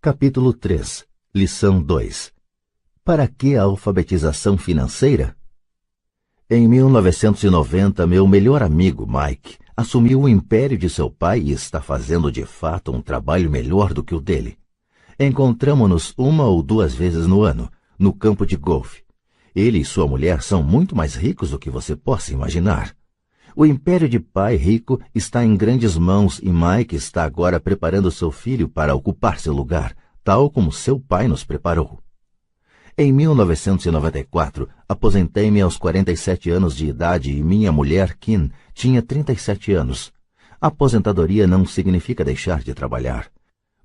Capítulo 3. Lição 2. Para que a alfabetização financeira? Em 1990, meu melhor amigo Mike assumiu o império de seu pai e está fazendo de fato um trabalho melhor do que o dele. Encontramo-nos 1 ou 2 vezes no ano, no campo de golfe. Ele e sua mulher são muito mais ricos do que você possa imaginar. O império de pai rico está em grandes mãos e Mike está agora preparando seu filho para ocupar seu lugar, tal como seu pai nos preparou. Em 1994, aposentei-me aos 47 anos de idade e minha mulher, Kim, tinha 37 anos. A aposentadoria não significa deixar de trabalhar.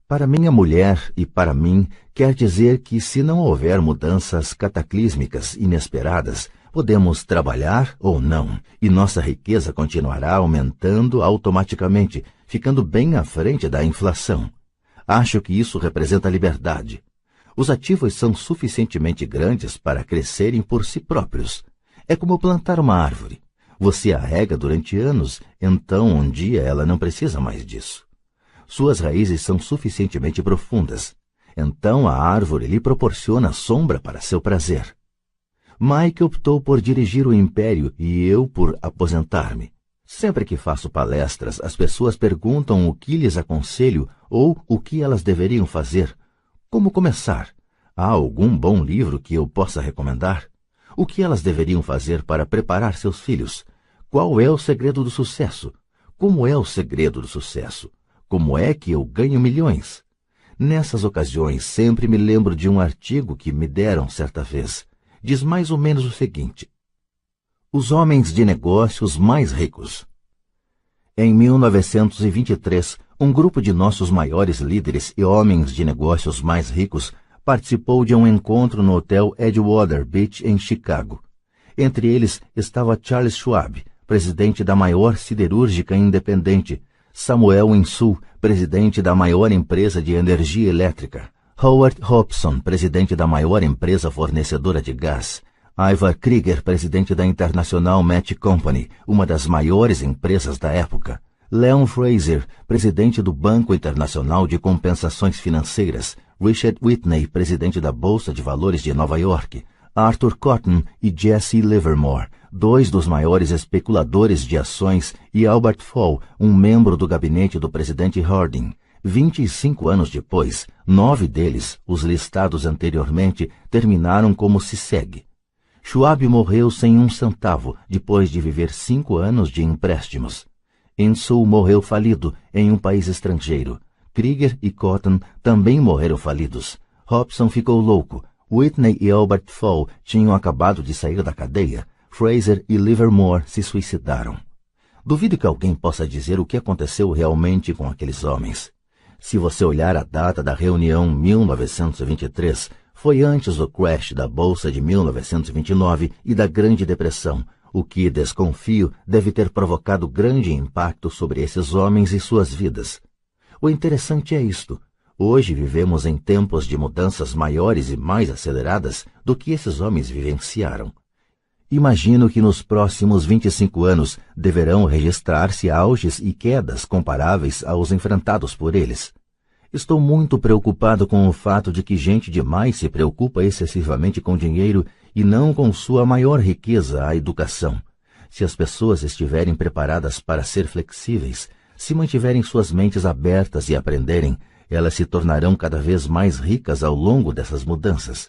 Para minha mulher e para mim, quer dizer que se não houver mudanças cataclísmicas inesperadas, podemos trabalhar ou não, e nossa riqueza continuará aumentando automaticamente, ficando bem à frente da inflação. Acho que isso representa liberdade. Os ativos são suficientemente grandes para crescerem por si próprios. É como plantar uma árvore. Você a rega durante anos, então um dia ela não precisa mais disso. Suas raízes são suficientemente profundas. Então a árvore lhe proporciona sombra para seu prazer. Mike optou por dirigir o império e eu por aposentar-me. Sempre que faço palestras, as pessoas perguntam o que lhes aconselho ou o que elas deveriam fazer. Como começar? Há algum bom livro que eu possa recomendar? O que elas deveriam fazer para preparar seus filhos? Qual é o segredo do sucesso? Como é o segredo do sucesso? Como é que eu ganho milhões? Nessas ocasiões, sempre me lembro de um artigo que me deram certa vez. Diz mais ou menos o seguinte: os homens de negócios mais ricos. Em 1923, um grupo de nossos maiores líderes e homens de negócios mais ricos participou de um encontro no hotel Edgewater Beach, em Chicago. Entre eles estava Charles Schwab, presidente da maior siderúrgica independente, Samuel Insull, presidente da maior empresa de energia elétrica, Howard Hobson, presidente da maior empresa fornecedora de gás, Ivar Krieger, presidente da International Match Company, uma das maiores empresas da época, Leon Fraser, presidente do Banco Internacional de Compensações Financeiras, Richard Whitney, presidente da Bolsa de Valores de Nova York, Arthur Cotton e Jesse Livermore, 2 dos maiores especuladores de ações, e Albert Fall, um membro do gabinete do presidente Harding. 25 anos depois, 9 deles, os listados anteriormente, terminaram como se segue. Schwab morreu sem um centavo, depois de viver 5 anos de empréstimos. Insull morreu falido em um país estrangeiro. Krieger e Cotton também morreram falidos. Hobson ficou louco. Whitney e Albert Fall tinham acabado de sair da cadeia. Fraser e Livermore se suicidaram. Duvido que alguém possa dizer o que aconteceu realmente com aqueles homens. Se você olhar a data da reunião 1923, foi antes do crash da Bolsa de 1929 e da Grande Depressão, o que, desconfio, deve ter provocado grande impacto sobre esses homens e suas vidas. O interessante é isto. Hoje vivemos em tempos de mudanças maiores e mais aceleradas do que esses homens vivenciaram. Imagino que nos próximos 25 anos deverão registrar-se auges e quedas comparáveis aos enfrentados por eles. Estou muito preocupado com o fato de que gente demais se preocupa excessivamente com dinheiro e não com sua maior riqueza, a educação. Se as pessoas estiverem preparadas para ser flexíveis, se mantiverem suas mentes abertas e aprenderem, elas se tornarão cada vez mais ricas ao longo dessas mudanças.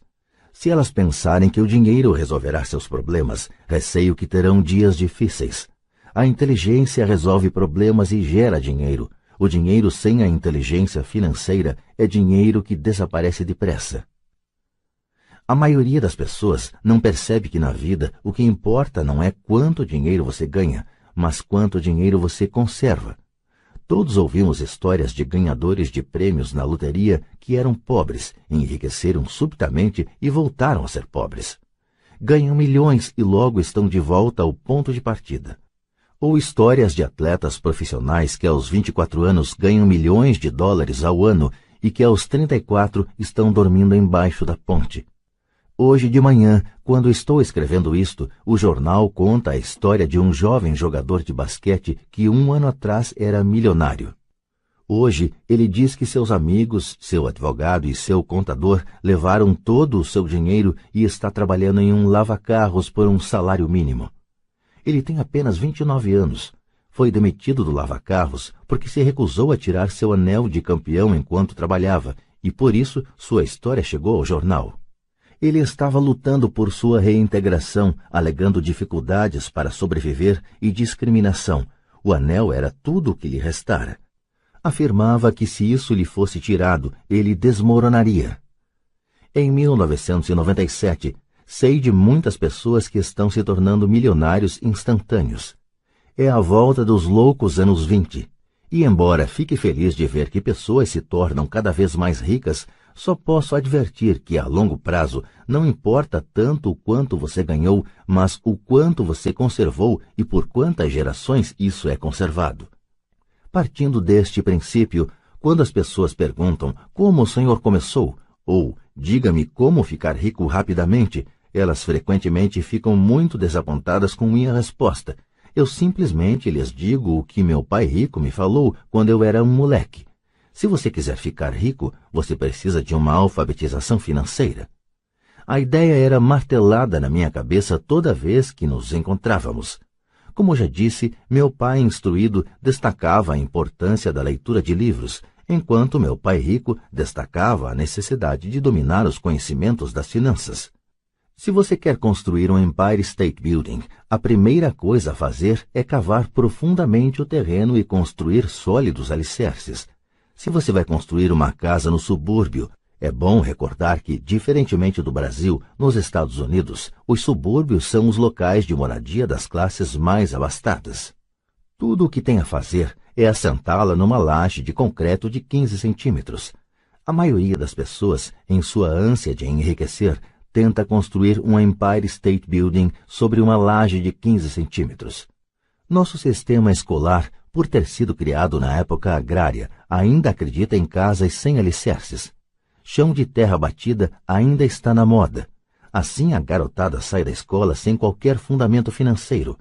Se elas pensarem que o dinheiro resolverá seus problemas, receio que terão dias difíceis. A inteligência resolve problemas e gera dinheiro. O dinheiro sem a inteligência financeira é dinheiro que desaparece depressa. A maioria das pessoas não percebe que na vida o que importa não é quanto dinheiro você ganha, mas quanto dinheiro você conserva. Todos ouvimos histórias de ganhadores de prêmios na loteria que eram pobres, enriqueceram subitamente e voltaram a ser pobres. Ganham milhões e logo estão de volta ao ponto de partida. Ou histórias de atletas profissionais que aos 24 anos ganham milhões de dólares ao ano e que aos 34 estão dormindo embaixo da ponte. Hoje de manhã, quando estou escrevendo isto, o jornal conta a história de um jovem jogador de basquete que 1 ano atrás era milionário. Hoje, ele diz que seus amigos, seu advogado e seu contador levaram todo o seu dinheiro e está trabalhando em um lava-carros por um salário mínimo. Ele tem apenas 29 anos. Foi demitido do lava-carros porque se recusou a tirar seu anel de campeão enquanto trabalhava, e por isso sua história chegou ao jornal. Ele estava lutando por sua reintegração, alegando dificuldades para sobreviver e discriminação. O anel era tudo o que lhe restara. Afirmava que se isso lhe fosse tirado, ele desmoronaria. Em 1997, sei de muitas pessoas que estão se tornando milionários instantâneos. É a volta dos loucos anos 20. E embora fique feliz de ver que pessoas se tornam cada vez mais ricas, só posso advertir que a longo prazo não importa tanto o quanto você ganhou, mas o quanto você conservou e por quantas gerações isso é conservado. Partindo deste princípio, quando as pessoas perguntam como o senhor começou, ou diga-me como ficar rico rapidamente, elas frequentemente ficam muito desapontadas com minha resposta. Eu simplesmente lhes digo o que meu pai rico me falou quando eu era um moleque. Se você quiser ficar rico, você precisa de uma alfabetização financeira. A ideia era martelada na minha cabeça toda vez que nos encontrávamos. Como já disse, meu pai instruído destacava a importância da leitura de livros, enquanto meu pai rico destacava a necessidade de dominar os conhecimentos das finanças. Se você quer construir um Empire State Building, a primeira coisa a fazer é cavar profundamente o terreno e construir sólidos alicerces. Se você vai construir uma casa no subúrbio, é bom recordar que, diferentemente do Brasil, nos Estados Unidos, os subúrbios são os locais de moradia das classes mais abastadas. Tudo o que tem a fazer é assentá-la numa laje de concreto de 15 centímetros. A maioria das pessoas, em sua ânsia de enriquecer, tenta construir um Empire State Building sobre uma laje de 15 centímetros. Nosso sistema escolar, por ter sido criado na época agrária, ainda acredita em casas sem alicerces. Chão de terra batida ainda está na moda. Assim a garotada sai da escola sem qualquer fundamento financeiro.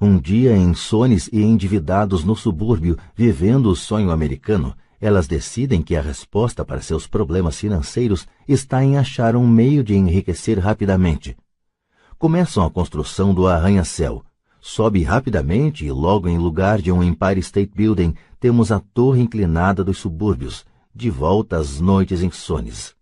Um dia, insones e endividados no subúrbio, vivendo o sonho americano, elas decidem que a resposta para seus problemas financeiros está em achar um meio de enriquecer rapidamente. Começam a construção do arranha-céu. Sobe rapidamente e logo em lugar de um Empire State Building temos a torre inclinada dos subúrbios, de volta às noites insones.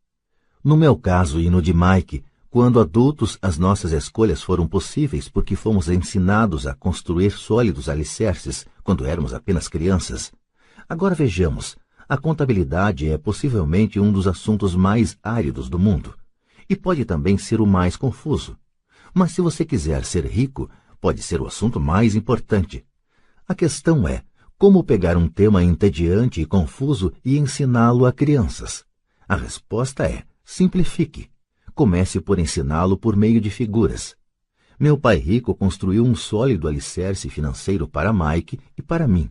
No meu caso e no de Mike, quando adultos as nossas escolhas foram possíveis porque fomos ensinados a construir sólidos alicerces quando éramos apenas crianças. Agora vejamos, a contabilidade é possivelmente um dos assuntos mais áridos do mundo e pode também ser o mais confuso. Mas se você quiser ser rico, pode ser o assunto mais importante. A questão é como pegar um tema entediante e confuso e ensiná-lo a crianças. A resposta é: simplifique. Comece por ensiná-lo por meio de figuras. Meu pai rico construiu um sólido alicerce financeiro para Mike e para mim.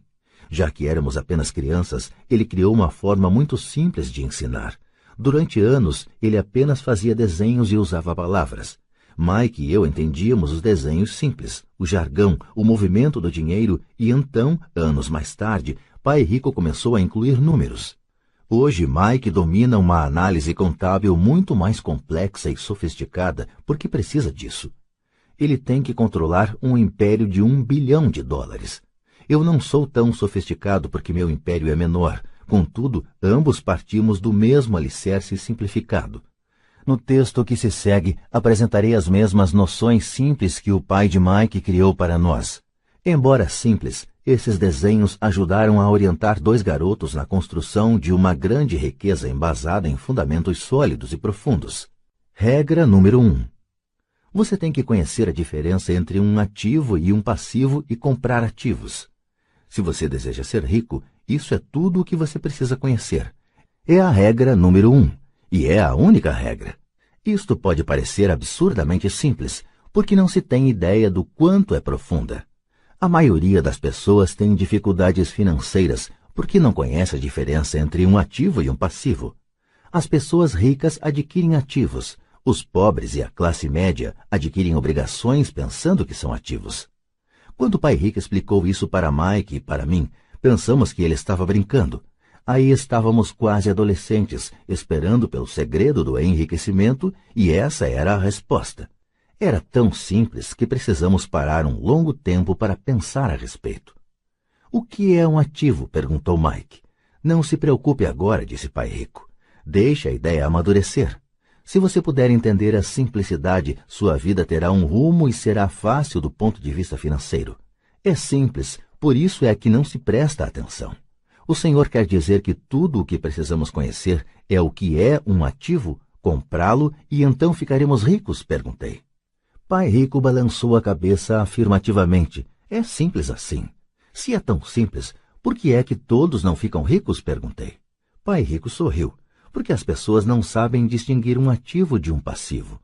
Já que éramos apenas crianças, ele criou uma forma muito simples de ensinar. Durante anos, ele apenas fazia desenhos e usava palavras. Mike e eu entendíamos os desenhos simples, o jargão, o movimento do dinheiro e então, anos mais tarde, pai rico começou a incluir números. Hoje, Mike domina uma análise contábil muito mais complexa e sofisticada porque precisa disso. Ele tem que controlar um império de $1 bilhão. Eu não sou tão sofisticado porque meu império é menor. Contudo, ambos partimos do mesmo alicerce simplificado. No texto que se segue, apresentarei as mesmas noções simples que o pai de Mike criou para nós. Embora simples, esses desenhos ajudaram a orientar dois garotos na construção de uma grande riqueza embasada em fundamentos sólidos e profundos. Regra número 1. Você tem que conhecer a diferença entre um ativo e um passivo e comprar ativos. Se você deseja ser rico, isso é tudo o que você precisa conhecer. É a regra número 1. E é a única regra. Isto pode parecer absurdamente simples, porque não se tem ideia do quanto é profunda. A maioria das pessoas tem dificuldades financeiras porque não conhece a diferença entre um ativo e um passivo. As pessoas ricas adquirem ativos, os pobres e a classe média adquirem obrigações pensando que são ativos. Quando o pai rico explicou isso para Mike e para mim, pensamos que ele estava brincando. Aí estávamos quase adolescentes, esperando pelo segredo do enriquecimento, e essa era a resposta. Era tão simples que precisamos parar um longo tempo para pensar a respeito. O que é um ativo? Perguntou Mike. Não se preocupe agora, disse Pai Rico. Deixe a ideia amadurecer. Se você puder entender a simplicidade, sua vida terá um rumo e será fácil do ponto de vista financeiro. É simples, por isso é que não se presta atenção. O Senhor quer dizer que tudo o que precisamos conhecer é o que é um ativo, comprá-lo e então ficaremos ricos? Perguntei. Pai Rico balançou a cabeça afirmativamente. É simples assim. Se é tão simples, por que é que todos não ficam ricos? Perguntei. Pai Rico sorriu. Porque as pessoas não sabem distinguir um ativo de um passivo.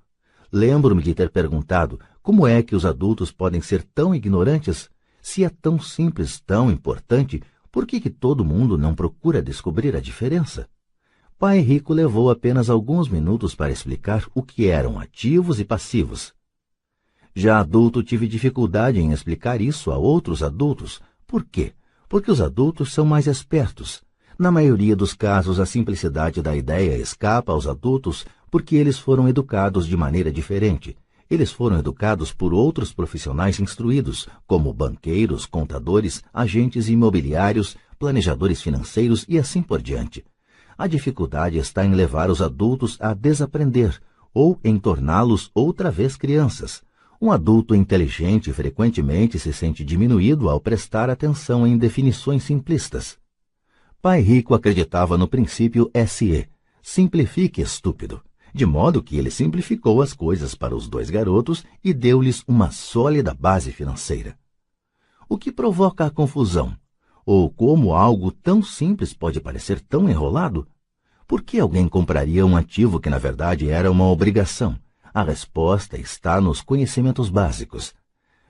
Lembro-me de ter perguntado como é que os adultos podem ser tão ignorantes. Se é tão simples, tão importante, por que todo mundo não procura descobrir a diferença? Pai Rico levou apenas alguns minutos para explicar o que eram ativos e passivos. Já adulto, tive dificuldade em explicar isso a outros adultos. Por quê? Porque os adultos são mais espertos. Na maioria dos casos, a simplicidade da ideia escapa aos adultos porque eles foram educados de maneira diferente. Eles foram educados por outros profissionais instruídos, como banqueiros, contadores, agentes imobiliários, planejadores financeiros e assim por diante. A dificuldade está em levar os adultos a desaprender ou em torná-los outra vez crianças. Um adulto inteligente frequentemente se sente diminuído ao prestar atenção em definições simplistas. Pai Rico acreditava no princípio SE, simplifique estúpido, de modo que ele simplificou as coisas para os dois garotos e deu-lhes uma sólida base financeira. O que provoca a confusão? Ou como algo tão simples pode parecer tão enrolado? Por que alguém compraria um ativo que na verdade era uma obrigação? A resposta está nos conhecimentos básicos.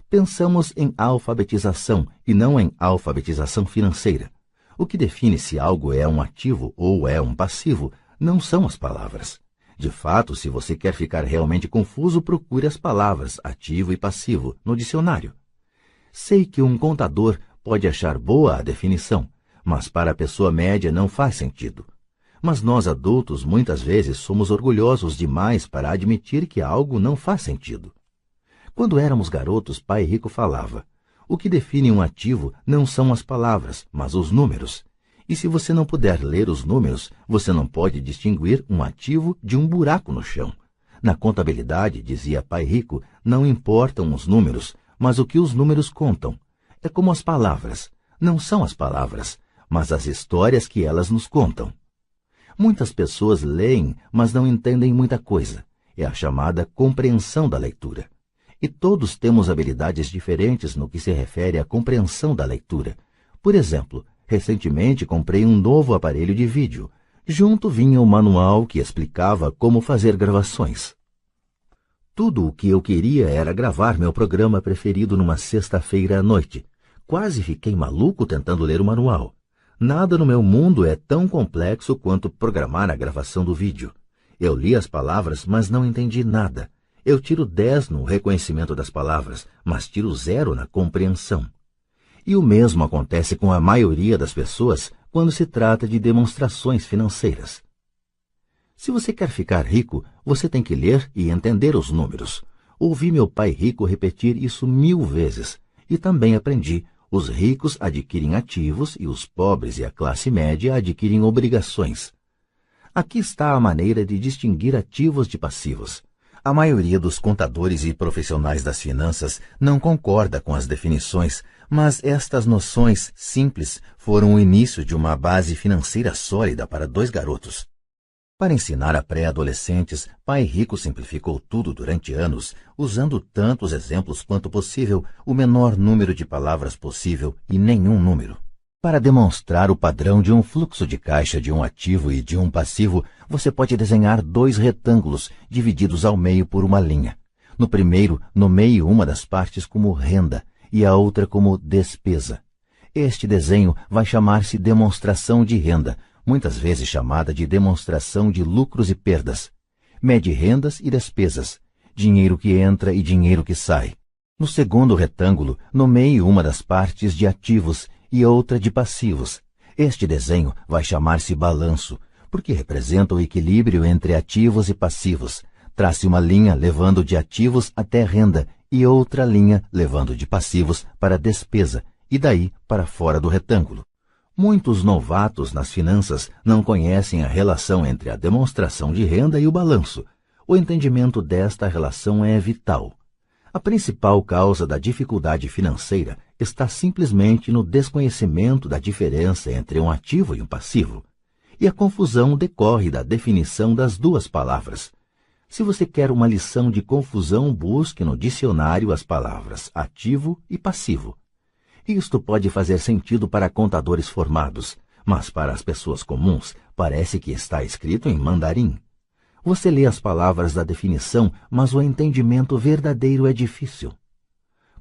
Pensamos em alfabetização e não em alfabetização financeira. O que define se algo é um ativo ou é um passivo não são as palavras. De fato, se você quer ficar realmente confuso, procure as palavras ativo e passivo no dicionário. Sei que um contador pode achar boa a definição, mas para a pessoa média não faz sentido. Mas nós adultos muitas vezes somos orgulhosos demais para admitir que algo não faz sentido. Quando éramos garotos, Pai Rico falava: o que define um ativo não são as palavras, mas os números. E se você não puder ler os números, você não pode distinguir um ativo de um buraco no chão. Na contabilidade, dizia Pai Rico, não importam os números, mas o que os números contam. É como as palavras. Não são as palavras, mas as histórias que elas nos contam. Muitas pessoas leem, mas não entendem muita coisa. É a chamada compreensão da leitura. E todos temos habilidades diferentes no que se refere à compreensão da leitura. Por exemplo, recentemente comprei um novo aparelho de vídeo. Junto vinha um manual que explicava como fazer gravações. Tudo o que eu queria era gravar meu programa preferido numa sexta-feira à noite. Quase fiquei maluco tentando ler o manual. Nada no meu mundo é tão complexo quanto programar a gravação do vídeo. Eu li as palavras, mas não entendi nada. Eu tiro 10 no reconhecimento das palavras, mas tiro 0 na compreensão. E o mesmo acontece com a maioria das pessoas quando se trata de demonstrações financeiras. Se você quer ficar rico, você tem que ler e entender os números. Ouvi meu pai rico repetir isso 1000 vezes e também aprendi: os ricos adquirem ativos e os pobres e a classe média adquirem obrigações. Aqui está a maneira de distinguir ativos de passivos. A maioria dos contadores e profissionais das finanças não concorda com as definições, mas estas noções simples foram o início de uma base financeira sólida para 2 garotos. Para ensinar a pré-adolescentes, Pai Rico simplificou tudo durante anos, usando tantos exemplos quanto possível, o menor número de palavras possível e nenhum número. Para demonstrar o padrão de um fluxo de caixa de um ativo e de um passivo, você pode desenhar 2 retângulos divididos ao meio por uma linha. No primeiro, nomeie uma das partes como renda e a outra como despesa. Este desenho vai chamar-se demonstração de renda, muitas vezes chamada de demonstração de lucros e perdas. Mede rendas e despesas, dinheiro que entra e dinheiro que sai. No segundo retângulo, nomeie uma das partes de ativos e outra de passivos. Este desenho vai chamar-se balanço, porque representa o equilíbrio entre ativos e passivos. Trace uma linha levando de ativos até renda e outra linha levando de passivos para despesa e daí para fora do retângulo. Muitos novatos nas finanças não conhecem a relação entre a demonstração de renda e o balanço. O entendimento desta relação é vital. A principal causa da dificuldade financeira está simplesmente no desconhecimento da diferença entre um ativo e um passivo. E a confusão decorre da definição das duas palavras. Se você quer uma lição de confusão, busque no dicionário as palavras ativo e passivo. Isto pode fazer sentido para contadores formados, mas para as pessoas comuns parece que está escrito em mandarim. Você lê as palavras da definição, mas o entendimento verdadeiro é difícil.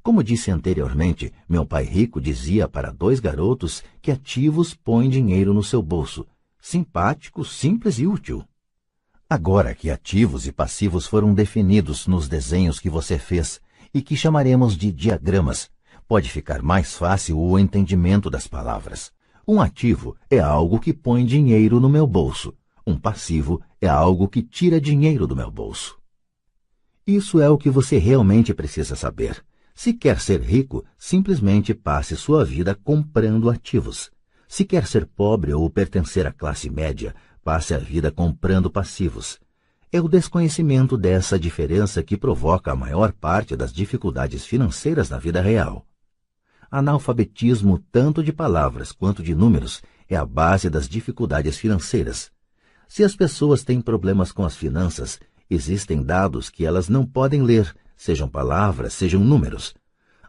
Como disse anteriormente, meu pai rico dizia para 2 garotos que ativos põem dinheiro no seu bolso. Simpático, simples e útil. Agora que ativos e passivos foram definidos nos desenhos que você fez e que chamaremos de diagramas, pode ficar mais fácil o entendimento das palavras. Um ativo é algo que põe dinheiro no meu bolso. Um passivo é algo que tira dinheiro do meu bolso. Isso é o que você realmente precisa saber. Se quer ser rico, simplesmente passe sua vida comprando ativos. Se quer ser pobre ou pertencer à classe média, passe a vida comprando passivos. É o desconhecimento dessa diferença que provoca a maior parte das dificuldades financeiras na vida real. Analfabetismo, tanto de palavras quanto de números, é a base das dificuldades financeiras. Se as pessoas têm problemas com as finanças, existem dados que elas não podem ler, sejam palavras, sejam números.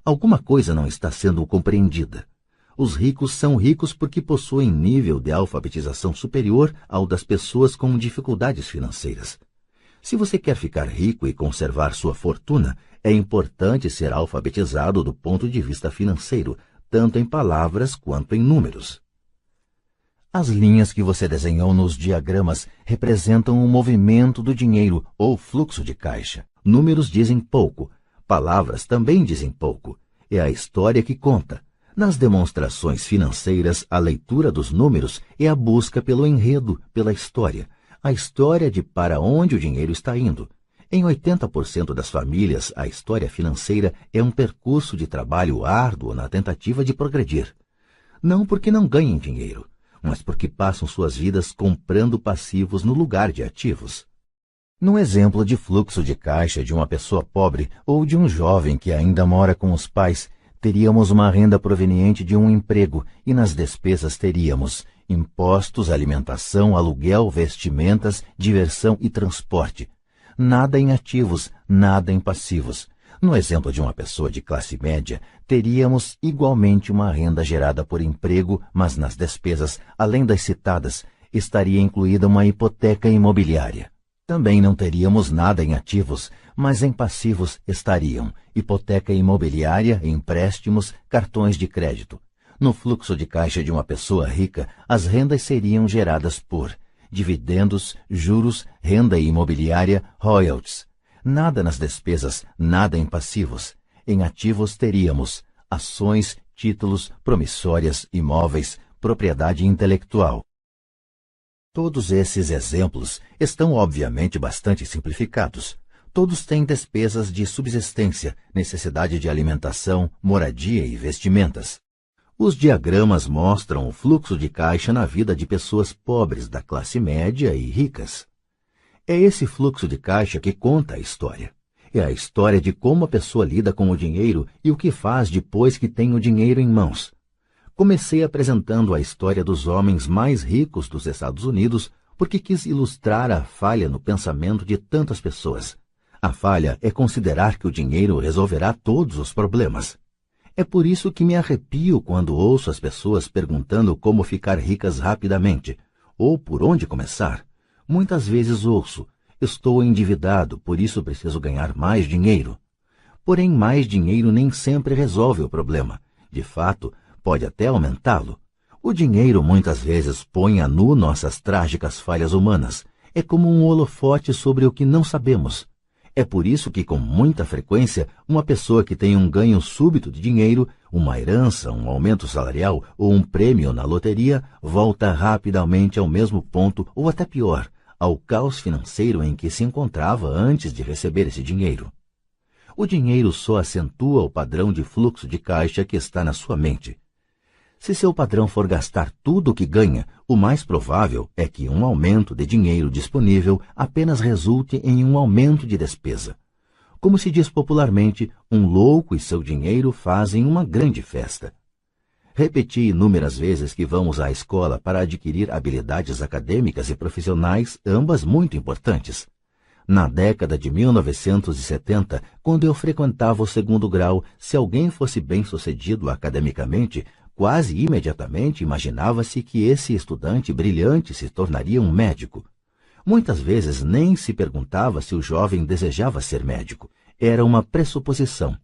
Alguma coisa não está sendo compreendida. Os ricos são ricos porque possuem nível de alfabetização superior ao das pessoas com dificuldades financeiras. Se você quer ficar rico e conservar sua fortuna, é importante ser alfabetizado do ponto de vista financeiro, tanto em palavras quanto em números. As linhas que você desenhou nos diagramas representam o movimento do dinheiro ou fluxo de caixa. Números dizem pouco, palavras também dizem pouco. É a história que conta. Nas demonstrações financeiras, a leitura dos números é a busca pelo enredo, pela história. A história de para onde o dinheiro está indo. Em 80% das famílias, a história financeira é um percurso de trabalho árduo na tentativa de progredir. Não porque não ganhem dinheiro, mas porque passam suas vidas comprando passivos no lugar de ativos. Num exemplo de fluxo de caixa de uma pessoa pobre ou de um jovem que ainda mora com os pais, teríamos uma renda proveniente de um emprego e nas despesas teríamos impostos, alimentação, aluguel, vestimentas, diversão e transporte. Nada em ativos, nada em passivos. No exemplo de uma pessoa de classe média, teríamos igualmente uma renda gerada por emprego, mas nas despesas, além das citadas, estaria incluída uma hipoteca imobiliária. Também não teríamos nada em ativos, mas em passivos estariam hipoteca imobiliária, empréstimos, cartões de crédito. No fluxo de caixa de uma pessoa rica, as rendas seriam geradas por dividendos, juros, renda imobiliária, royalties. Nada nas despesas, nada em passivos. Em ativos teríamos ações, títulos, promissórias, imóveis, propriedade intelectual. Todos esses exemplos estão obviamente bastante simplificados. Todos têm despesas de subsistência, necessidade de alimentação, moradia e vestimentas. Os diagramas mostram o fluxo de caixa na vida de pessoas pobres da classe média e ricas. É esse fluxo de caixa que conta a história. É a história de como a pessoa lida com o dinheiro e o que faz depois que tem o dinheiro em mãos. Comecei apresentando a história dos homens mais ricos dos Estados Unidos porque quis ilustrar a falha no pensamento de tantas pessoas. A falha é considerar que o dinheiro resolverá todos os problemas. É por isso que me arrepio quando ouço as pessoas perguntando como ficar ricas rapidamente, ou por onde começar. Muitas vezes ouço, estou endividado, por isso preciso ganhar mais dinheiro. Porém, mais dinheiro nem sempre resolve o problema. De fato, pode até aumentá-lo. O dinheiro muitas vezes põe a nu nossas trágicas falhas humanas. É como um holofote sobre o que não sabemos. É por isso que, com muita frequência, uma pessoa que tem um ganho súbito de dinheiro, uma herança, um aumento salarial ou um prêmio na loteria, volta rapidamente ao mesmo ponto ou até pior, ao caos financeiro em que se encontrava antes de receber esse dinheiro. O dinheiro só acentua o padrão de fluxo de caixa que está na sua mente. Se seu padrão for gastar tudo o que ganha, o mais provável é que um aumento de dinheiro disponível apenas resulte em um aumento de despesa. Como se diz popularmente, um louco e seu dinheiro fazem uma grande festa. Repeti inúmeras vezes que vamos à escola para adquirir habilidades acadêmicas e profissionais, ambas muito importantes. Na década de 1970, quando eu frequentava o 2º grau, se alguém fosse bem-sucedido academicamente, quase imediatamente imaginava-se que esse estudante brilhante se tornaria um médico. Muitas vezes nem se perguntava se o jovem desejava ser médico. Era uma pressuposição.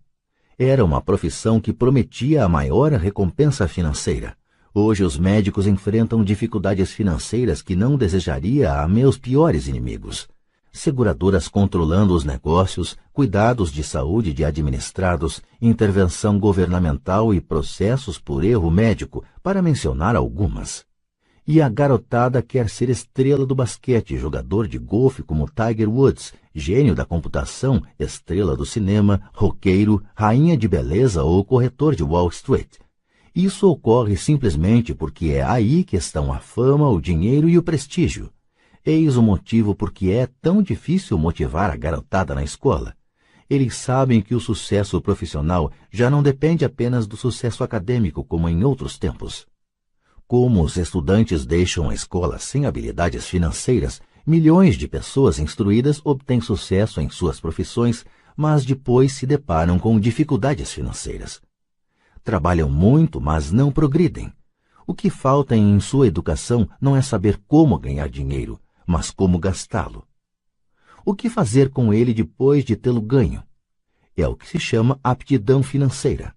Era uma profissão que prometia a maior recompensa financeira. Hoje os médicos enfrentam dificuldades financeiras que não desejaria a meus piores inimigos. Seguradoras controlando os negócios, cuidados de saúde de administrados, intervenção governamental e processos por erro médico, para mencionar algumas. E a garotada quer ser estrela do basquete, jogador de golfe como Tiger Woods, gênio da computação, estrela do cinema, roqueiro, rainha de beleza ou corretor de Wall Street. Isso ocorre simplesmente porque é aí que estão a fama, o dinheiro e o prestígio. Eis o motivo por que é tão difícil motivar a garotada na escola. Eles sabem que o sucesso profissional já não depende apenas do sucesso acadêmico como em outros tempos. Como os estudantes deixam a escola sem habilidades financeiras, milhões de pessoas instruídas obtêm sucesso em suas profissões, mas depois se deparam com dificuldades financeiras. Trabalham muito, mas não progridem. O que falta em sua educação não é saber como ganhar dinheiro, mas como gastá-lo. O que fazer com ele depois de tê-lo ganho? É o que se chama aptidão financeira.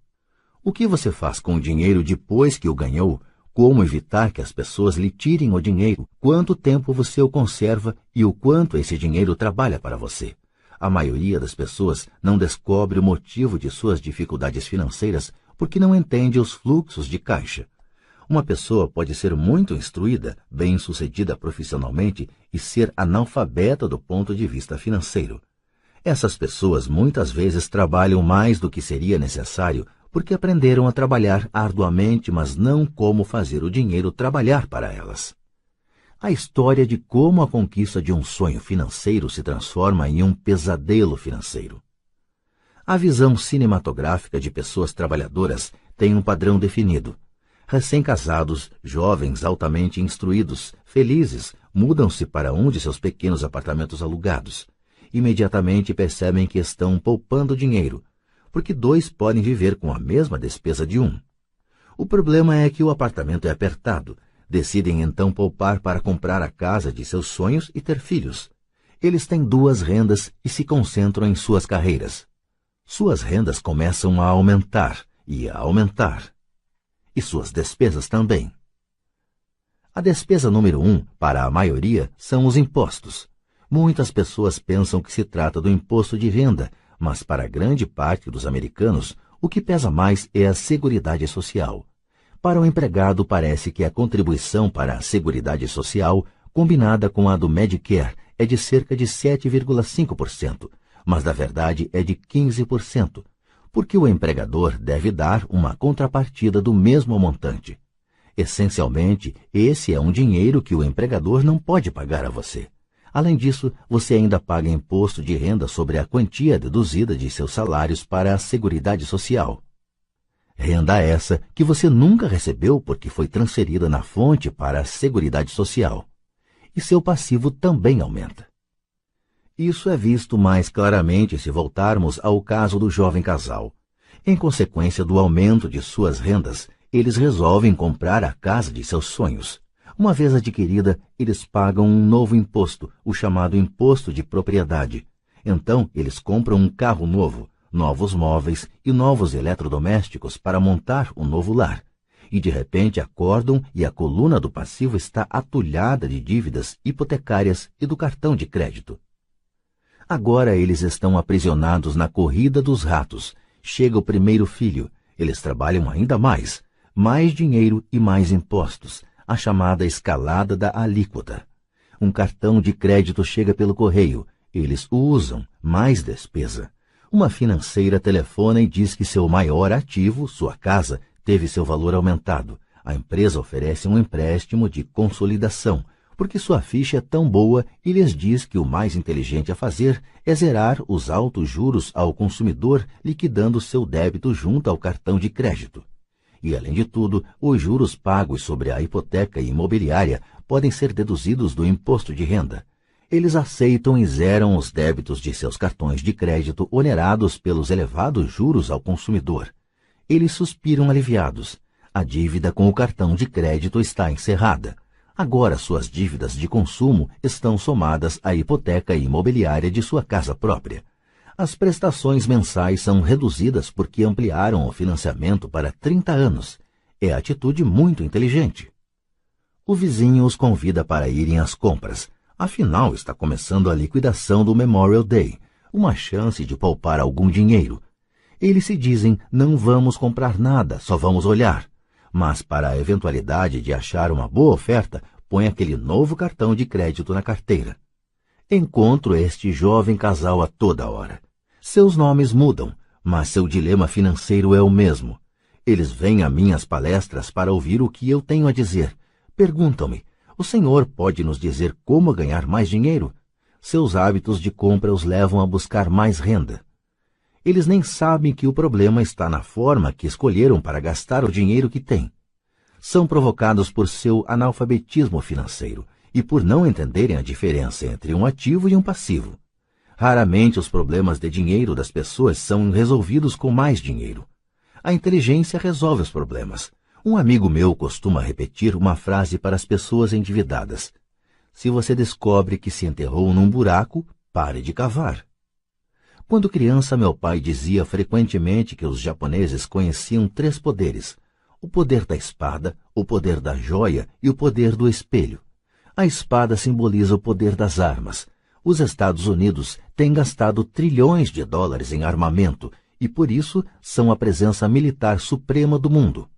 O que você faz com o dinheiro depois que o ganhou? Como evitar que as pessoas lhe tirem o dinheiro? Quanto tempo você o conserva e o quanto esse dinheiro trabalha para você? A maioria das pessoas não descobre o motivo de suas dificuldades financeiras porque não entende os fluxos de caixa. Uma pessoa pode ser muito instruída, bem-sucedida profissionalmente e ser analfabeta do ponto de vista financeiro. Essas pessoas muitas vezes trabalham mais do que seria necessário porque aprenderam a trabalhar arduamente, mas não como fazer o dinheiro trabalhar para elas. A história de como a conquista de um sonho financeiro se transforma em um pesadelo financeiro. A visão cinematográfica de pessoas trabalhadoras tem um padrão definido. Recém-casados, jovens altamente instruídos, felizes, mudam-se para um de seus pequenos apartamentos alugados. Imediatamente percebem que estão poupando dinheiro, porque dois podem viver com a mesma despesa de um. O problema é que o apartamento é apertado. Decidem então poupar para comprar a casa de seus sonhos e ter filhos. Eles têm duas rendas e se concentram em suas carreiras. Suas rendas começam a aumentar e a aumentar. E suas despesas também. A despesa número 1, para a maioria, são os impostos. Muitas pessoas pensam que se trata do imposto de renda, mas para grande parte dos americanos, o que pesa mais é a Seguridade Social. Para o empregado, parece que a contribuição para a Seguridade Social, combinada com a do Medicare, é de cerca de 7,5%, mas na verdade é de 15%. Porque o empregador deve dar uma contrapartida do mesmo montante. Essencialmente, esse é um dinheiro que o empregador não pode pagar a você. Além disso, você ainda paga imposto de renda sobre a quantia deduzida de seus salários para a Seguridade Social. Renda essa que você nunca recebeu porque foi transferida na fonte para a Seguridade Social. E seu passivo também aumenta. Isso é visto mais claramente se voltarmos ao caso do jovem casal. Em consequência do aumento de suas rendas, eles resolvem comprar a casa de seus sonhos. Uma vez adquirida, eles pagam um novo imposto, o chamado imposto de propriedade. Então, eles compram um carro novo, novos móveis e novos eletrodomésticos para montar um novo lar. E de repente acordam e a coluna do passivo está atulhada de dívidas hipotecárias e do cartão de crédito. Agora eles estão aprisionados na corrida dos ratos. Chega o primeiro filho. Eles trabalham ainda mais. Mais dinheiro e mais impostos. A chamada escalada da alíquota. Um cartão de crédito chega pelo correio. Eles o usam. Mais despesa. Uma financeira telefona e diz que seu maior ativo, sua casa, teve seu valor aumentado. A empresa oferece um empréstimo de consolidação, porque sua ficha é tão boa e lhes diz que o mais inteligente a fazer é zerar os altos juros ao consumidor, liquidando seu débito junto ao cartão de crédito. E, além de tudo, os juros pagos sobre a hipoteca imobiliária podem ser deduzidos do imposto de renda. Eles aceitam e zeram os débitos de seus cartões de crédito onerados pelos elevados juros ao consumidor. Eles suspiram aliviados. A dívida com o cartão de crédito está encerrada. Agora suas dívidas de consumo estão somadas à hipoteca imobiliária de sua casa própria. As prestações mensais são reduzidas porque ampliaram o financiamento para 30 anos. É atitude muito inteligente. O vizinho os convida para irem às compras. Afinal, está começando a liquidação do Memorial Day, uma chance de poupar algum dinheiro. Eles se dizem, não vamos comprar nada, só vamos olhar. Mas para a eventualidade de achar uma boa oferta, põe aquele novo cartão de crédito na carteira. Encontro este jovem casal a toda hora. Seus nomes mudam, mas seu dilema financeiro é o mesmo. Eles vêm a minhas palestras para ouvir o que eu tenho a dizer. Perguntam-me, o senhor pode nos dizer como ganhar mais dinheiro? Seus hábitos de compra os levam a buscar mais renda. Eles nem sabem que o problema está na forma que escolheram para gastar o dinheiro que têm. São provocados por seu analfabetismo financeiro e por não entenderem a diferença entre um ativo e um passivo. Raramente os problemas de dinheiro das pessoas são resolvidos com mais dinheiro. A inteligência resolve os problemas. Um amigo meu costuma repetir uma frase para as pessoas endividadas. Se você descobre que se enterrou num buraco, pare de cavar. Quando criança, meu pai dizia frequentemente que os japoneses conheciam 3 poderes: o poder da espada, o poder da joia e o poder do espelho. A espada simboliza o poder das armas. Os Estados Unidos têm gastado trilhões de dólares em armamento e, por isso, são a presença militar suprema do mundo.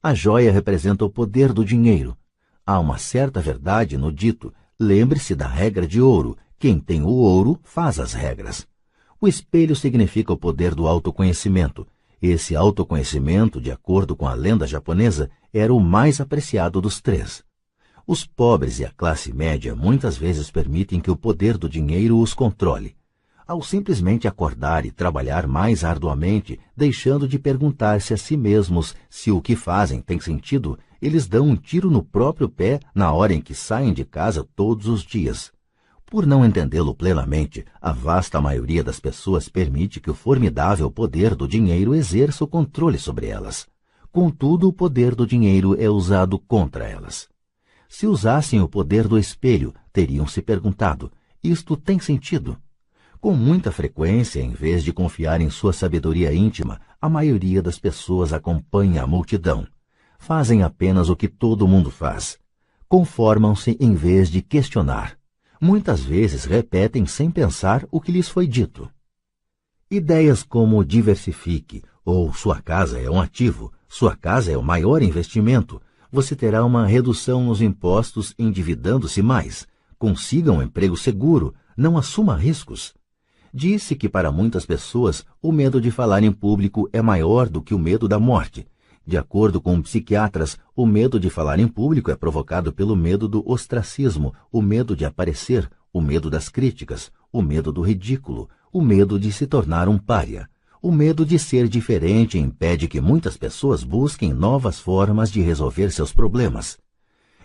A joia representa o poder do dinheiro. Há uma certa verdade no dito: lembre-se da regra de ouro, quem tem o ouro faz as regras. O espelho significa o poder do autoconhecimento. Esse autoconhecimento, de acordo com a lenda japonesa, era o mais apreciado dos 3. Os pobres e a classe média muitas vezes permitem que o poder do dinheiro os controle. Ao simplesmente acordar e trabalhar mais arduamente, deixando de perguntar-se a si mesmos se o que fazem tem sentido, eles dão um tiro no próprio pé na hora em que saem de casa todos os dias. Por não entendê-lo plenamente, a vasta maioria das pessoas permite que o formidável poder do dinheiro exerça o controle sobre elas. Contudo, o poder do dinheiro é usado contra elas. Se usassem o poder do espelho, teriam se perguntado: isto tem sentido? Com muita frequência, em vez de confiar em sua sabedoria íntima, a maioria das pessoas acompanha a multidão. Fazem apenas o que todo mundo faz. Conformam-se em vez de questionar. Muitas vezes repetem sem pensar o que lhes foi dito. Ideias como diversifique, ou sua casa é um ativo, sua casa é o maior investimento, você terá uma redução nos impostos endividando-se mais, consiga um emprego seguro, não assuma riscos. Disse que para muitas pessoas o medo de falar em público é maior do que o medo da morte. De acordo com psiquiatras, o medo de falar em público é provocado pelo medo do ostracismo, o medo de aparecer, o medo das críticas, o medo do ridículo, o medo de se tornar um pária. O medo de ser diferente impede que muitas pessoas busquem novas formas de resolver seus problemas.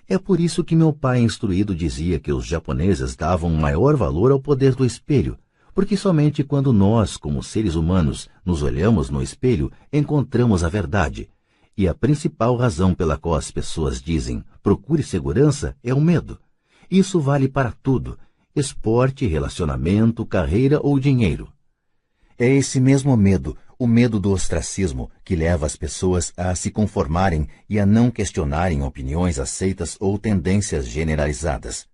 É por isso que meu pai instruído dizia que os japoneses davam maior valor ao poder do espelho, porque somente quando nós, como seres humanos, nos olhamos no espelho, encontramos a verdade. E a principal razão pela qual as pessoas dizem procure segurança é o medo. Isso vale para tudo: esporte, relacionamento, carreira ou dinheiro. É esse mesmo medo, o medo do ostracismo, que leva as pessoas a se conformarem e a não questionarem opiniões aceitas ou tendências generalizadas.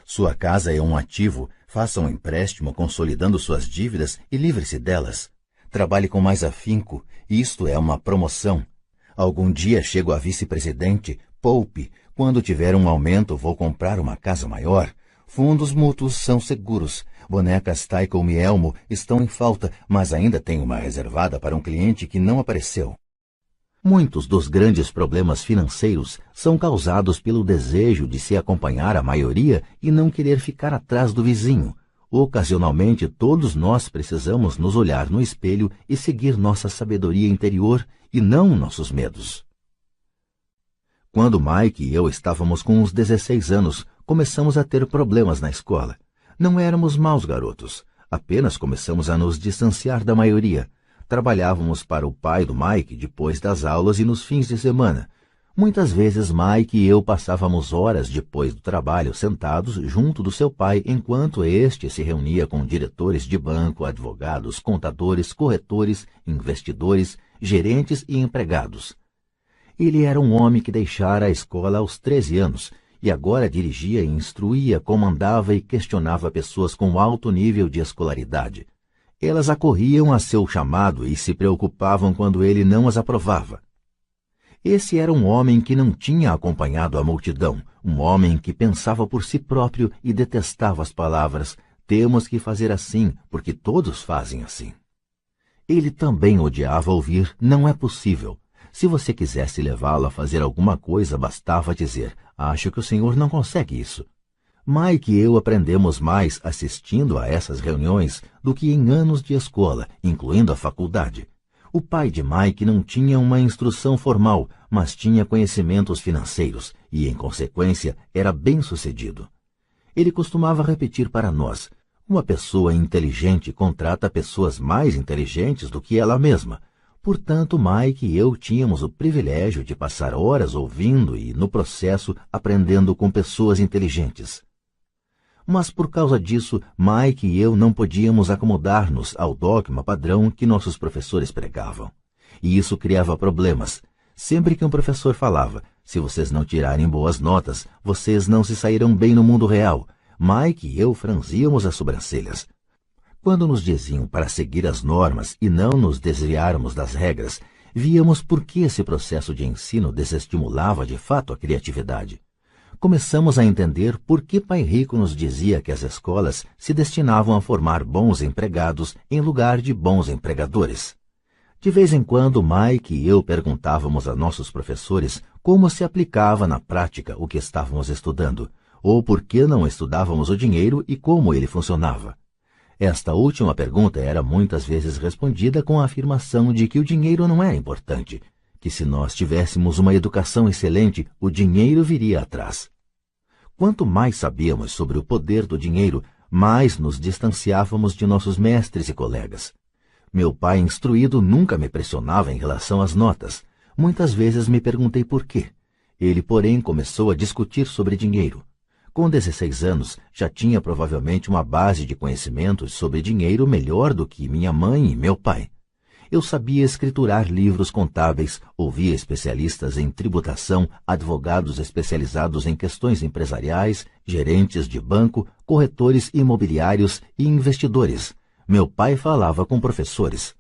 Sua casa é um ativo, Faça um empréstimo consolidando suas dívidas e livre-se delas. Trabalhe com mais afinco, isto é uma promoção. Algum dia chego a vice-presidente, poupe. Quando tiver um aumento, vou comprar uma casa maior. Fundos mútuos são seguros. Bonecas Tyco e Elmo estão em falta, mas ainda tenho uma reservada para um cliente que não apareceu. Muitos dos grandes problemas financeiros são causados pelo desejo de se acompanhar a maioria e não querer ficar atrás do vizinho. Ocasionalmente, todos nós precisamos nos olhar no espelho e seguir nossa sabedoria interior e não nossos medos. Quando Mike e eu estávamos com uns 16 anos, começamos a ter problemas na escola. Não éramos maus garotos, apenas começamos a nos distanciar da maioria. Trabalhávamos para o pai do Mike depois das aulas e nos fins de semana. Muitas vezes Mike e eu passávamos horas depois do trabalho sentados junto do seu pai enquanto este se reunia com diretores de banco, advogados, contadores, corretores, investidores, gerentes e empregados. Ele era um homem que deixara a escola aos 13 anos e agora dirigia e instruía, comandava e questionava pessoas com alto nível de escolaridade. Elas acorriam a seu chamado e se preocupavam quando ele não as aprovava. Esse era um homem que não tinha acompanhado a multidão, um homem que pensava por si próprio e detestava as palavras "temos que fazer assim, porque todos fazem assim". Ele também odiava ouvir "não é possível". Se você quisesse levá-lo a fazer alguma coisa, bastava dizer "acho que o senhor não consegue isso". Mike e eu aprendemos mais assistindo a essas reuniões do que em anos de escola, incluindo a faculdade. O pai de Mike não tinha uma instrução formal, mas tinha conhecimentos financeiros e, em consequência, era bem-sucedido. Ele costumava repetir para nós: uma pessoa inteligente contrata pessoas mais inteligentes do que ela mesma. Portanto, Mike e eu tínhamos o privilégio de passar horas ouvindo e, no processo, aprendendo com pessoas inteligentes. Mas por causa disso, Mike e eu não podíamos acomodar-nos ao dogma padrão que nossos professores pregavam. E isso criava problemas. Sempre que um professor falava, se vocês não tirarem boas notas, vocês não se sairão bem no mundo real, Mike e eu franzíamos as sobrancelhas. Quando nos diziam para seguir as normas e não nos desviarmos das regras, víamos por que esse processo de ensino desestimulava de fato a criatividade. Começamos a entender por que Pai Rico nos dizia que as escolas se destinavam a formar bons empregados em lugar de bons empregadores. De vez em quando, Mike e eu perguntávamos a nossos professores como se aplicava na prática o que estávamos estudando, ou por que não estudávamos o dinheiro e como ele funcionava. Esta última pergunta era muitas vezes respondida com a afirmação de que o dinheiro não era importante, que se nós tivéssemos uma educação excelente, o dinheiro viria atrás. Quanto mais sabíamos sobre o poder do dinheiro, mais nos distanciávamos de nossos mestres e colegas. Meu pai instruído nunca me pressionava em relação às notas. Muitas vezes me perguntei por quê. Ele, porém, começou a discutir sobre dinheiro. Com 16 anos, já tinha provavelmente uma base de conhecimentos sobre dinheiro melhor do que minha mãe e meu pai. Eu sabia escriturar livros contábeis, ouvia especialistas em tributação, advogados especializados em questões empresariais, gerentes de banco, corretores imobiliários e investidores. Meu pai falava com professores.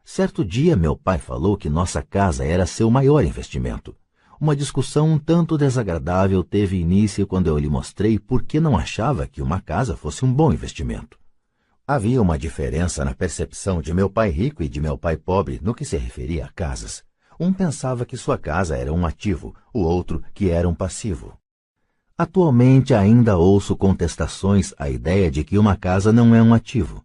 Certo dia, meu pai falou que nossa casa era seu maior investimento. Uma discussão um tanto desagradável teve início quando eu lhe mostrei por que não achava que uma casa fosse um bom investimento. Havia uma diferença na percepção de meu pai rico e de meu pai pobre no que se referia a casas. Um pensava que sua casa era um ativo, o outro que era um passivo. Atualmente ainda ouço contestações à ideia de que uma casa não é um ativo.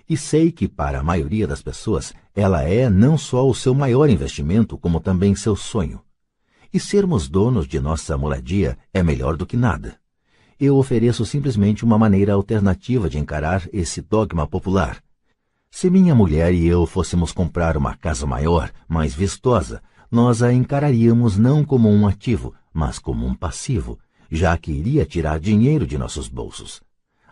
E sei que para a maioria das pessoas ela é não só o seu maior investimento, como também seu sonho. E sermos donos de nossa moradia é melhor do que nada. Eu ofereço simplesmente uma maneira alternativa de encarar esse dogma popular. Se minha mulher e eu fôssemos comprar uma casa maior, mais vistosa, nós a encararíamos não como um ativo, mas como um passivo, já que iria tirar dinheiro de nossos bolsos.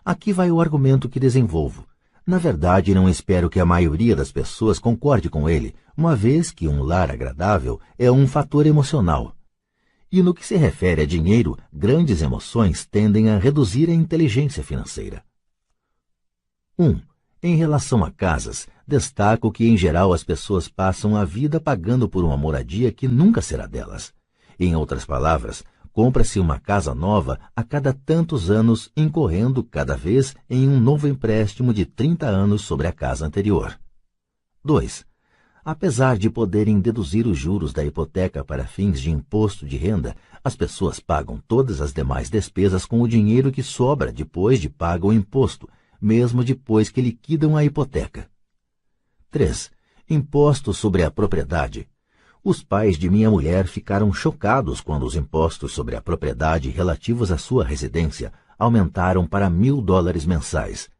Aqui vai o argumento que desenvolvo. Na verdade, não espero que a maioria das pessoas concorde com ele, uma vez que um lar agradável é um fator emocional. E no que se refere a dinheiro, grandes emoções tendem a reduzir a inteligência financeira. 1. Em relação a casas, destaco que em geral as pessoas passam a vida pagando por uma moradia que nunca será delas. Em outras palavras, compra-se uma casa nova a cada tantos anos, incorrendo cada vez em um novo empréstimo de 30 anos sobre a casa anterior. 2. Apesar de poderem deduzir os juros da hipoteca para fins de imposto de renda, as pessoas pagam todas as demais despesas com o dinheiro que sobra depois de pago o imposto, mesmo depois que liquidam a hipoteca. 3. Impostos sobre a propriedade. Os pais de minha mulher ficaram chocados quando os impostos sobre a propriedade relativos à sua residência aumentaram para $1.000 mensais.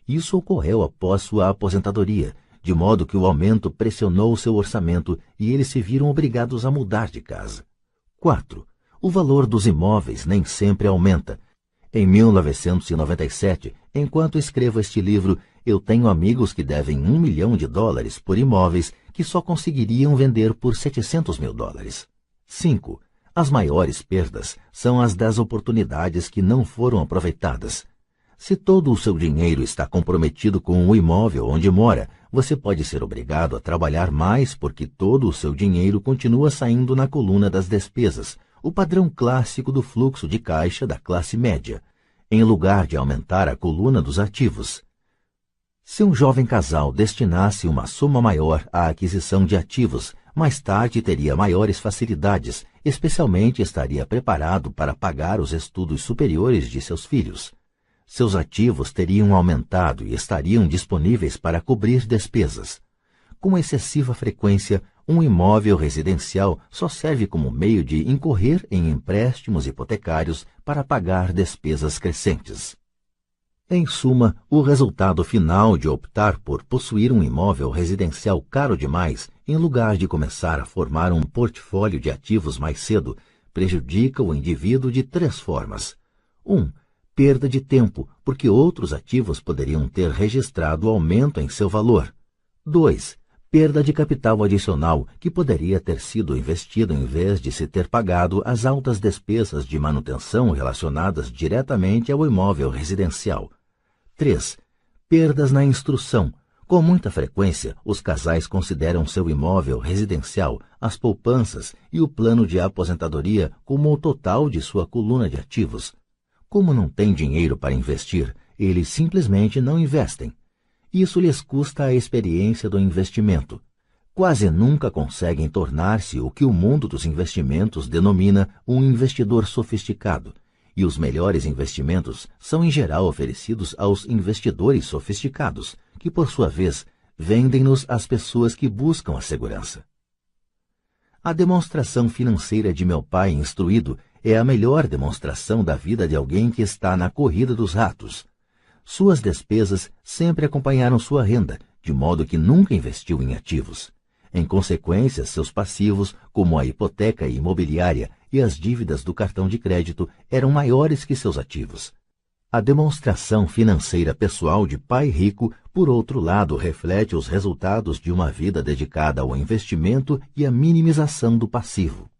Isso ocorreu após sua aposentadoria, de modo que o aumento pressionou seu orçamento e eles se viram obrigados a mudar de casa. 4. O valor dos imóveis nem sempre aumenta. Em 1997, enquanto escrevo este livro, eu tenho amigos que devem $1 milhão por imóveis que só conseguiriam vender por $700 mil. 5. As maiores perdas são as das oportunidades que não foram aproveitadas. Se todo o seu dinheiro está comprometido com o imóvel onde mora, você pode ser obrigado a trabalhar mais porque todo o seu dinheiro continua saindo na coluna das despesas, o padrão clássico do fluxo de caixa da classe média, em lugar de aumentar a coluna dos ativos. Se um jovem casal destinasse uma soma maior à aquisição de ativos, mais tarde teria maiores facilidades, especialmente estaria preparado para pagar os estudos superiores de seus filhos. Seus ativos teriam aumentado e estariam disponíveis para cobrir despesas. Com excessiva frequência, um imóvel residencial só serve como meio de incorrer em empréstimos hipotecários para pagar despesas crescentes. Em suma, o resultado final de optar por possuir um imóvel residencial caro demais, em lugar de começar a formar um portfólio de ativos mais cedo, prejudica o indivíduo de 3 formas. 1. Perda de tempo, porque outros ativos poderiam ter registrado aumento em seu valor. 2. Perda de capital adicional, que poderia ter sido investido em vez de se ter pagado as altas despesas de manutenção relacionadas diretamente ao imóvel residencial. 3. Perdas na instrução. Com muita frequência, os casais consideram seu imóvel residencial, as poupanças e o plano de aposentadoria como o total de sua coluna de ativos. Como não têm dinheiro para investir, eles simplesmente não investem. Isso lhes custa a experiência do investimento. Quase nunca conseguem tornar-se o que o mundo dos investimentos denomina um investidor sofisticado, e os melhores investimentos são em geral oferecidos aos investidores sofisticados, que por sua vez vendem-nos às pessoas que buscam a segurança. A demonstração financeira de meu pai instruído é a melhor demonstração da vida de alguém que está na corrida dos ratos. Suas despesas sempre acompanharam sua renda, de modo que nunca investiu em ativos. Em consequência, seus passivos, como a hipoteca imobiliária e as dívidas do cartão de crédito, eram maiores que seus ativos. A demonstração financeira pessoal de pai rico, por outro lado, reflete os resultados de uma vida dedicada ao investimento e à minimização do passivo.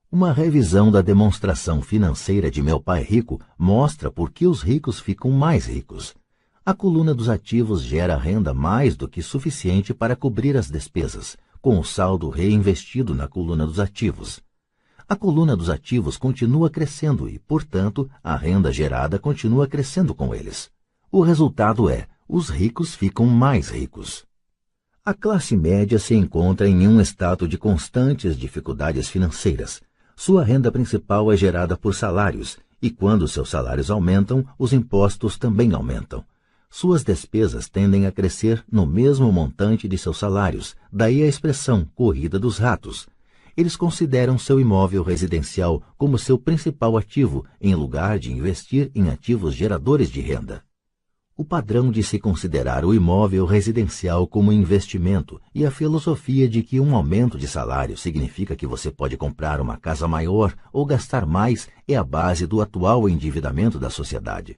Uma revisão da demonstração financeira de meu pai rico mostra por que os ricos ficam mais ricos. A coluna dos ativos gera renda mais do que suficiente para cobrir as despesas, com o saldo reinvestido na coluna dos ativos. A coluna dos ativos continua crescendo e, portanto, a renda gerada continua crescendo com eles. O resultado é, os ricos ficam mais ricos. A classe média se encontra em um estado de constantes dificuldades financeiras. Sua renda principal é gerada por salários, e quando seus salários aumentam, os impostos também aumentam. Suas despesas tendem a crescer no mesmo montante de seus salários, daí a expressão corrida dos ratos. Eles consideram seu imóvel residencial como seu principal ativo, em lugar de investir em ativos geradores de renda. O padrão de se considerar o imóvel residencial como investimento e a filosofia de que um aumento de salário significa que você pode comprar uma casa maior ou gastar mais é a base do atual endividamento da sociedade.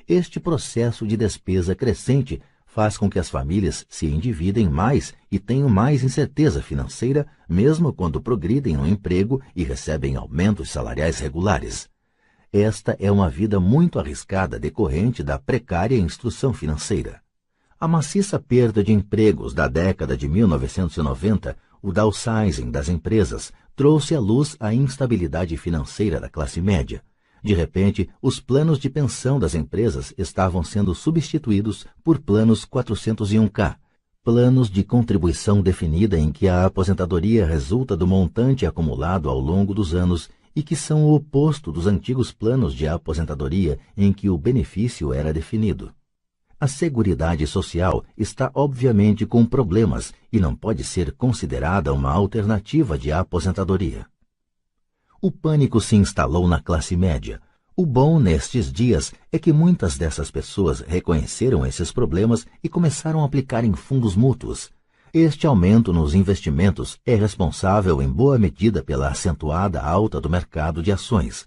Este processo de despesa crescente faz com que as famílias se endividem mais e tenham mais incerteza financeira, mesmo quando progridem no emprego e recebem aumentos salariais regulares. Esta é uma vida muito arriscada decorrente da precária instrução financeira. A maciça perda de empregos da década de 1990, o downsizing das empresas, trouxe à luz a instabilidade financeira da classe média. De repente, os planos de pensão das empresas estavam sendo substituídos por planos 401k, planos de contribuição definida em que a aposentadoria resulta do montante acumulado ao longo dos anos e que são o oposto dos antigos planos de aposentadoria em que o benefício era definido. A Seguridade Social está obviamente com problemas e não pode ser considerada uma alternativa de aposentadoria. O pânico se instalou na classe média. O bom nestes dias é que muitas dessas pessoas reconheceram esses problemas e começaram a aplicar em fundos mútuos. Este aumento nos investimentos é responsável em boa medida pela acentuada alta do mercado de ações.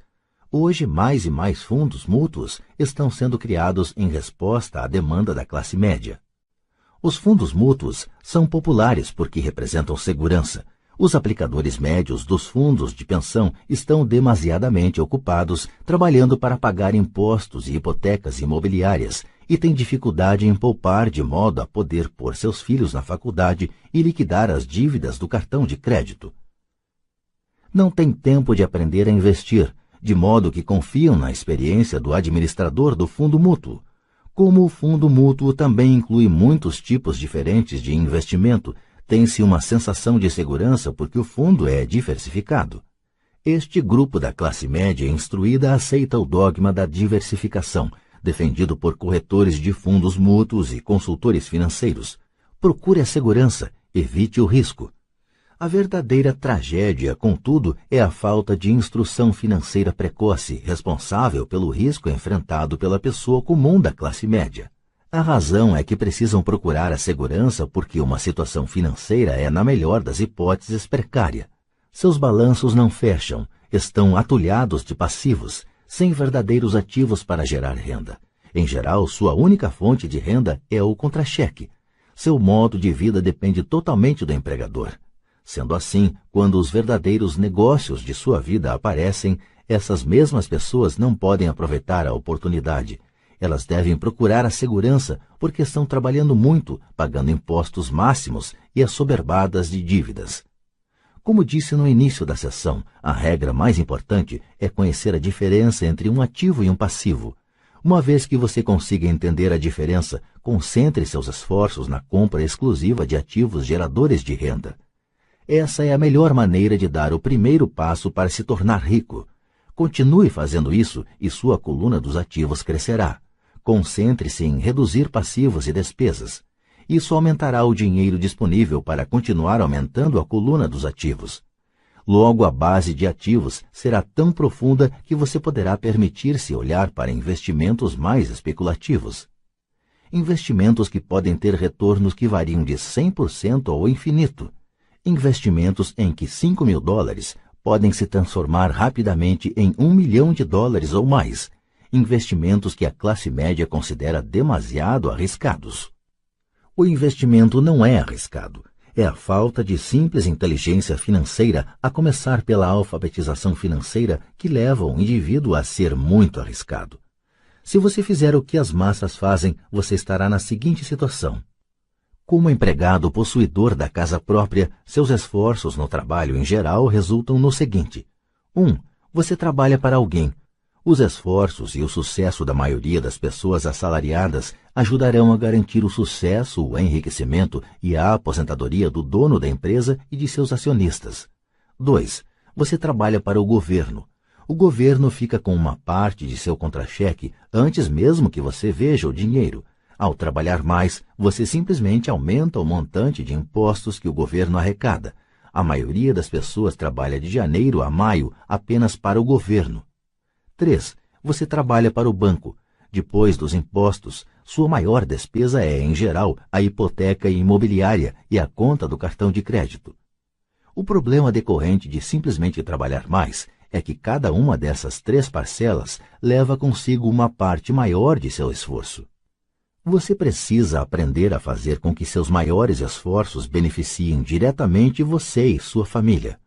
Hoje, mais e mais fundos mútuos estão sendo criados em resposta à demanda da classe média. Os fundos mútuos são populares porque representam segurança. Os aplicadores médios dos fundos de pensão estão demasiadamente ocupados trabalhando para pagar impostos e hipotecas imobiliárias e têm dificuldade em poupar de modo a poder pôr seus filhos na faculdade e liquidar as dívidas do cartão de crédito. Não têm tempo de aprender a investir, de modo que confiam na experiência do administrador do fundo mútuo. Como o fundo mútuo também inclui muitos tipos diferentes de investimento, tem-se uma sensação de segurança porque o fundo é diversificado. Este grupo da classe média instruída aceita o dogma da diversificação, defendido por corretores de fundos mútuos e consultores financeiros. Procure a segurança, evite o risco. A verdadeira tragédia, contudo, é a falta de instrução financeira precoce, responsável pelo risco enfrentado pela pessoa comum da classe média. A razão é que precisam procurar a segurança porque uma situação financeira é, na melhor das hipóteses, precária. Seus balanços não fecham, estão atulhados de passivos, sem verdadeiros ativos para gerar renda. Em geral, sua única fonte de renda é o contra-cheque. Seu modo de vida depende totalmente do empregador. Sendo assim, quando os verdadeiros negócios de sua vida aparecem, essas mesmas pessoas não podem aproveitar a oportunidade. Elas devem procurar a segurança porque estão trabalhando muito, pagando impostos máximos e assoberbadas de dívidas. Como disse no início da sessão, a regra mais importante é conhecer a diferença entre um ativo e um passivo. Uma vez que você consiga entender a diferença, concentre seus esforços na compra exclusiva de ativos geradores de renda. Essa é a melhor maneira de dar o primeiro passo para se tornar rico. Continue fazendo isso e sua coluna dos ativos crescerá. Concentre-se em reduzir passivos e despesas. Isso aumentará o dinheiro disponível para continuar aumentando a coluna dos ativos. Logo, a base de ativos será tão profunda que você poderá permitir-se olhar para investimentos mais especulativos. Investimentos que podem ter retornos que variam de 100% ao infinito. Investimentos em que $5.000 podem se transformar rapidamente em $1 milhão ou mais. Investimentos que a classe média considera demasiado arriscados. O investimento não é arriscado. É a falta de simples inteligência financeira, a começar pela alfabetização financeira, que leva o indivíduo a ser muito arriscado. Se você fizer o que as massas fazem, você estará na seguinte situação. Como empregado possuidor da casa própria, seus esforços no trabalho em geral resultam no seguinte. 1. Você trabalha para alguém. Os esforços e o sucesso da maioria das pessoas assalariadas ajudarão a garantir o sucesso, o enriquecimento e a aposentadoria do dono da empresa e de seus acionistas. 2. Você trabalha para o governo. O governo fica com uma parte de seu contra-cheque antes mesmo que você veja o dinheiro. Ao trabalhar mais, você simplesmente aumenta o montante de impostos que o governo arrecada. A maioria das pessoas trabalha de janeiro a maio apenas para o governo. 3. Você trabalha para o banco. Depois dos impostos, sua maior despesa é, em geral, a hipoteca imobiliária e a conta do cartão de crédito. O problema decorrente de simplesmente trabalhar mais é que cada uma dessas 3 parcelas leva consigo uma parte maior de seu esforço. Você precisa aprender a fazer com que seus maiores esforços beneficiem diretamente você e sua família.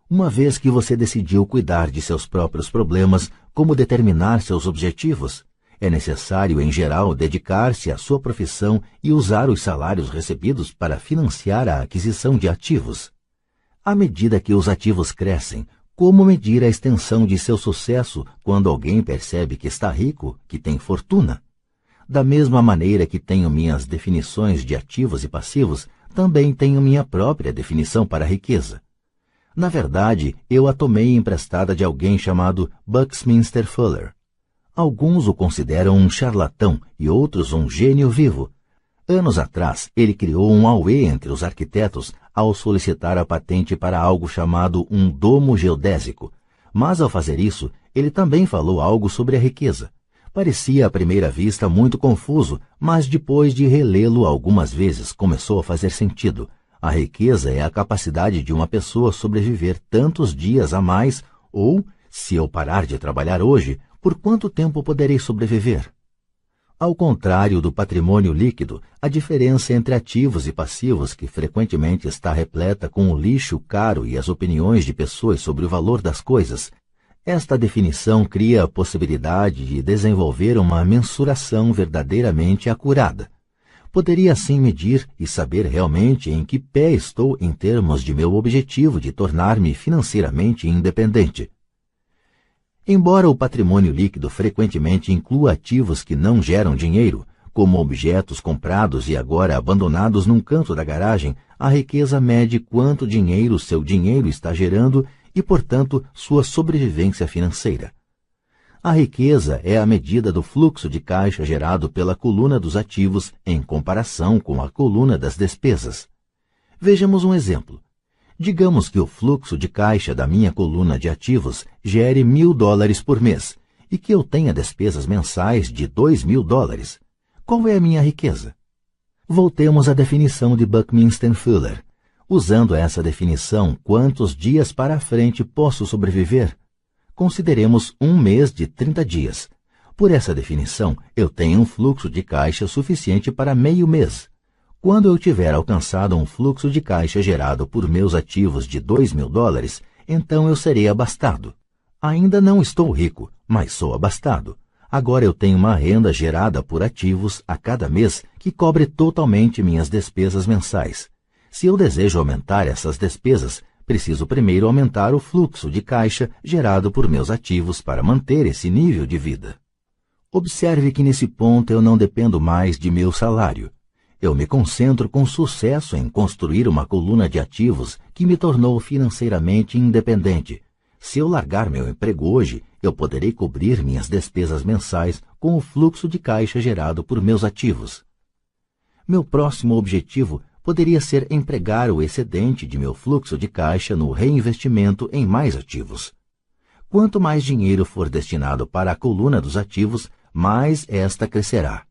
Uma vez que você decidiu cuidar de seus próprios problemas, como determinar seus objetivos. É necessário, em geral, dedicar-se à sua profissão e usar os salários recebidos para financiar a aquisição de ativos. À medida que os ativos crescem, como medir a extensão de seu sucesso quando alguém percebe que está rico, que tem fortuna? Da mesma maneira que tenho minhas definições de ativos e passivos, também tenho minha própria definição para a riqueza. Na verdade, eu a tomei emprestada de alguém chamado Buckminster Fuller. Alguns o consideram um charlatão e outros um gênio vivo. Anos atrás, ele criou um auê entre os arquitetos ao solicitar a patente para algo chamado um domo geodésico. Mas ao fazer isso, ele também falou algo sobre a riqueza. Parecia à primeira vista muito confuso, mas depois de relê-lo algumas vezes começou a fazer sentido. A riqueza é a capacidade de uma pessoa sobreviver tantos dias a mais, ou, se eu parar de trabalhar hoje, por quanto tempo poderei sobreviver? Ao contrário do patrimônio líquido, a diferença entre ativos e passivos, que frequentemente está repleta com o lixo caro e as opiniões de pessoas sobre o valor das coisas, esta definição cria a possibilidade de desenvolver uma mensuração verdadeiramente acurada. Poderia assim medir e saber realmente em que pé estou em termos de meu objetivo de tornar-me financeiramente independente. Embora o patrimônio líquido frequentemente inclua ativos que não geram dinheiro, como objetos comprados e agora abandonados num canto da garagem, a riqueza mede quanto dinheiro seu dinheiro está gerando e, portanto, sua sobrevivência financeira. A riqueza é a medida do fluxo de caixa gerado pela coluna dos ativos em comparação com a coluna das despesas. Vejamos um exemplo. Digamos que o fluxo de caixa da minha coluna de ativos gere $1.000 por mês e que eu tenha despesas mensais de $2.000. Qual é a minha riqueza? Voltemos à definição de Buckminster Fuller. Usando essa definição, quantos dias para frente posso sobreviver? Consideremos um mês de 30 dias. Por essa definição, eu tenho um fluxo de caixa suficiente para meio mês. Quando eu tiver alcançado um fluxo de caixa gerado por meus ativos de $2.000, então eu serei abastado. Ainda não estou rico, mas sou abastado. Agora eu tenho uma renda gerada por ativos a cada mês que cobre totalmente minhas despesas mensais. Se eu desejo aumentar essas despesas, preciso primeiro aumentar o fluxo de caixa gerado por meus ativos para manter esse nível de vida. Observe que nesse ponto eu não dependo mais de meu salário. Eu me concentro com sucesso em construir uma coluna de ativos que me tornou financeiramente independente. Se eu largar meu emprego hoje, eu poderei cobrir minhas despesas mensais com o fluxo de caixa gerado por meus ativos. Meu próximo objetivo poderia ser empregar o excedente de meu fluxo de caixa no reinvestimento em mais ativos. Quanto mais dinheiro for destinado para a coluna dos ativos, mais esta crescerá.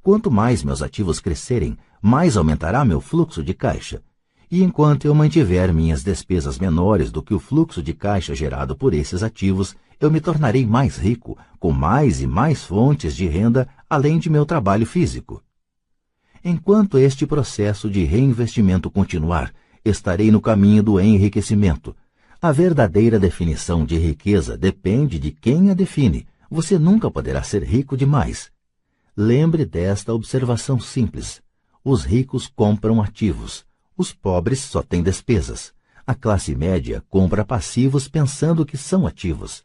Quanto mais meus ativos crescerem, mais aumentará meu fluxo de caixa. E enquanto eu mantiver minhas despesas menores do que o fluxo de caixa gerado por esses ativos, eu me tornarei mais rico, com mais e mais fontes de renda, além de meu trabalho físico. Enquanto este processo de reinvestimento continuar, estarei no caminho do enriquecimento. A verdadeira definição de riqueza depende de quem a define. Você nunca poderá ser rico demais. Lembre desta observação simples. Os ricos compram ativos. Os pobres só têm despesas. A classe média compra passivos pensando que são ativos.